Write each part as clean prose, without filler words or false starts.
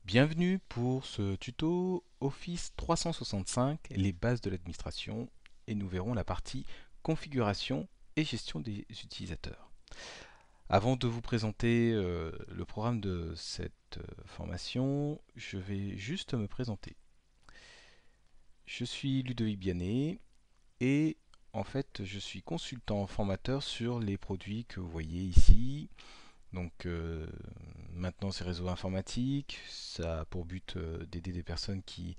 Bienvenue pour ce tuto Office 365, les bases de l'administration, et nous verrons la partie configuration et gestion des utilisateurs. Avant de vous présenter le programme de cette formation, je vais juste me présenter. Je suis Ludovic Bianet et en fait je suis consultant formateur sur les produits que vous voyez ici. Donc maintenant c'est réseau informatique, ça a pour but d'aider des personnes qui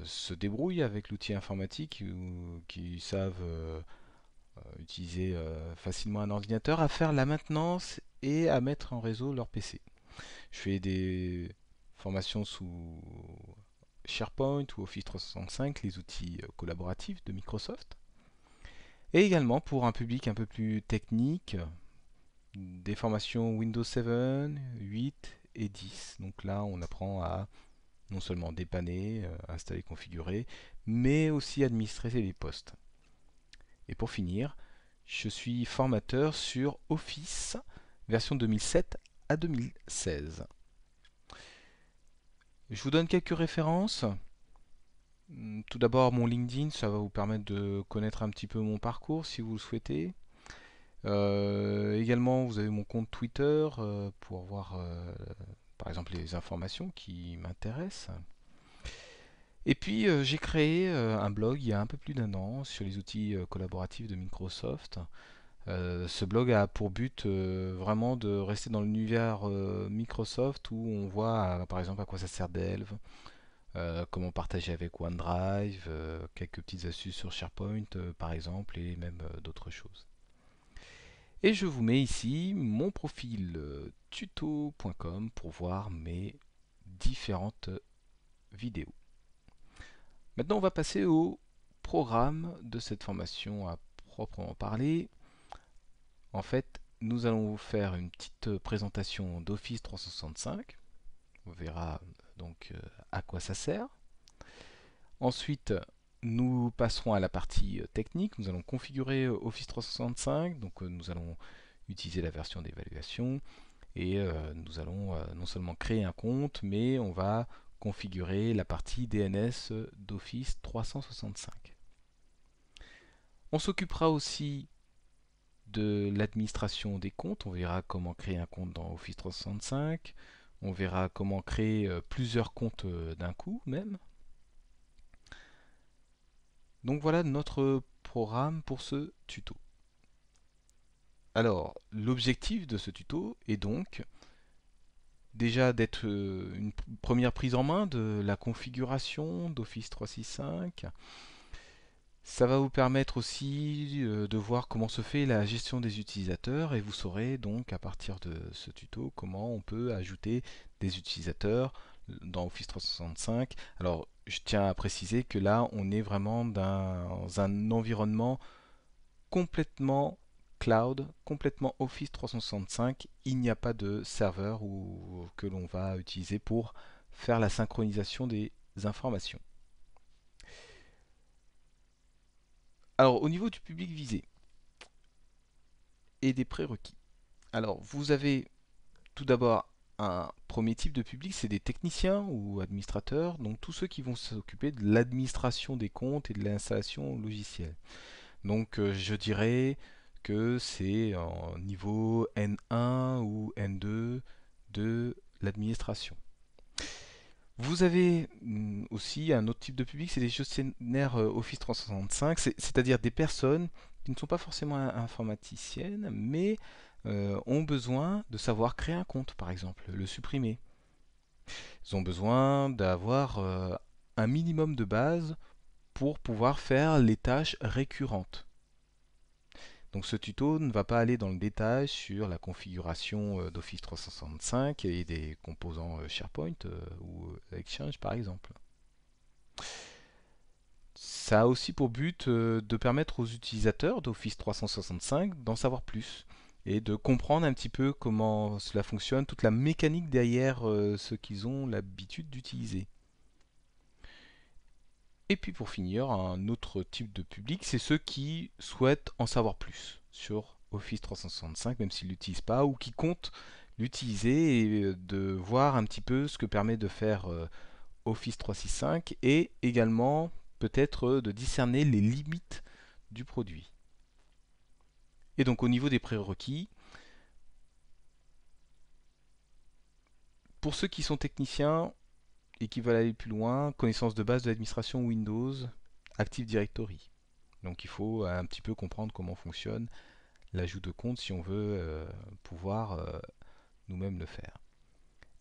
se débrouillent avec l'outil informatique ou qui savent utiliser facilement un ordinateur, à faire la maintenance et à mettre en réseau leur PC. Je fais des formations sous SharePoint ou Office 365, les outils collaboratifs de Microsoft, et également pour un public un peu plus technique, des formations Windows 7, 8 et 10. Donc là, on apprend à non seulement dépanner, installer, configurer, mais aussi administrer les postes. Et pour finir, je suis formateur sur Office version 2007 à 2016. Je vous donne quelques références. Tout d'abord, mon LinkedIn, ça va vous permettre de connaître un petit peu mon parcours si vous le souhaitez. Également, vous avez mon compte Twitter pour voir par exemple les informations qui m'intéressent. Et puis j'ai créé un blog il y a un peu plus d'un an sur les outils collaboratifs de Microsoft. Ce blog a pour but vraiment de rester dans l'univers Microsoft où on voit par exemple à quoi ça sert Delve, comment partager avec OneDrive, quelques petites astuces sur SharePoint par exemple et même d'autres choses. Et je vous mets ici mon profil tuto.com pour voir mes différentes vidéos. Maintenant, on va passer au programme de cette formation à proprement parler. En fait, nous allons vous faire une petite présentation d'Office 365. On verra donc à quoi ça sert. Ensuite, nous passerons à la partie technique. Nous allons configurer Office 365. Donc, nous allons utiliser la version d'évaluation et nous allons non seulement créer un compte, mais on va configurer la partie DNS d'Office 365. On s'occupera aussi de l'administration des comptes. On verra comment créer un compte dans Office 365. On verra comment créer plusieurs comptes d'un coup même. Donc voilà notre programme pour ce tuto. Alors, l'objectif de ce tuto est donc déjà d'être une première prise en main de la configuration d'Office 365. Ça va vous permettre aussi de voir comment se fait la gestion des utilisateurs et vous saurez donc à partir de ce tuto comment on peut ajouter des utilisateurs dans Office 365. Alors je tiens à préciser que là on est vraiment dans un environnement complètement cloud, complètement Office 365. Il n'y a pas de serveur que l'on va utiliser pour faire la synchronisation des informations. Alors au niveau du public visé et des prérequis. Alors vous avez tout d'abord un premier type de public, c'est des techniciens ou administrateurs, donc tous ceux qui vont s'occuper de l'administration des comptes et de l'installation logicielle. Donc je dirais que c'est en niveau N1 ou N2 de l'administration. Vous avez aussi un autre type de public, c'est des gestionnaires Office 365, c'est-à-dire des personnes qui ne sont pas forcément informaticiennes, mais ont besoin de savoir créer un compte, par exemple, le supprimer. Ils ont besoin d'avoir un minimum de base pour pouvoir faire les tâches récurrentes. Donc ce tuto ne va pas aller dans le détail sur la configuration d'Office 365 et des composants SharePoint ou Exchange par exemple. Ça a aussi pour but de permettre aux utilisateurs d'Office 365 d'en savoir plus et de comprendre un petit peu comment cela fonctionne, toute la mécanique derrière ce qu'ils ont l'habitude d'utiliser. Et puis pour finir, un autre type de public, c'est ceux qui souhaitent en savoir plus sur Office 365, même s'ils ne l'utilisent pas, ou qui comptent l'utiliser et de voir un petit peu ce que permet de faire Office 365 et également peut-être de discerner les limites du produit. Et donc au niveau des prérequis, pour ceux qui sont techniciens et qui veulent aller plus loin, connaissance de base de l'administration Windows, Active Directory. Donc il faut un petit peu comprendre comment fonctionne l'ajout de compte si on veut pouvoir nous-mêmes le faire.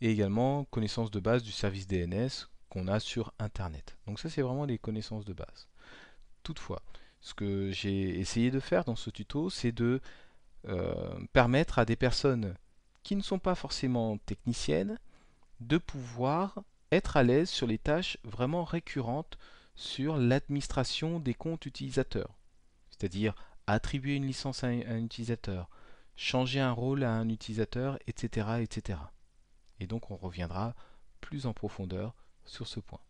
Et également connaissance de base du service DNS qu'on a sur Internet. Donc ça c'est vraiment les connaissances de base. Toutefois, ce que j'ai essayé de faire dans ce tuto, c'est de permettre à des personnes qui ne sont pas forcément techniciennes de pouvoir être à l'aise sur les tâches vraiment récurrentes sur l'administration des comptes utilisateurs. C'est-à-dire attribuer une licence à un utilisateur, changer un rôle à un utilisateur, etc., etc. Et donc on reviendra plus en profondeur sur ce point.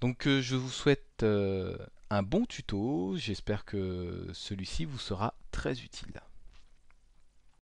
Donc je vous souhaite un bon tuto, j'espère que celui-ci vous sera très utile.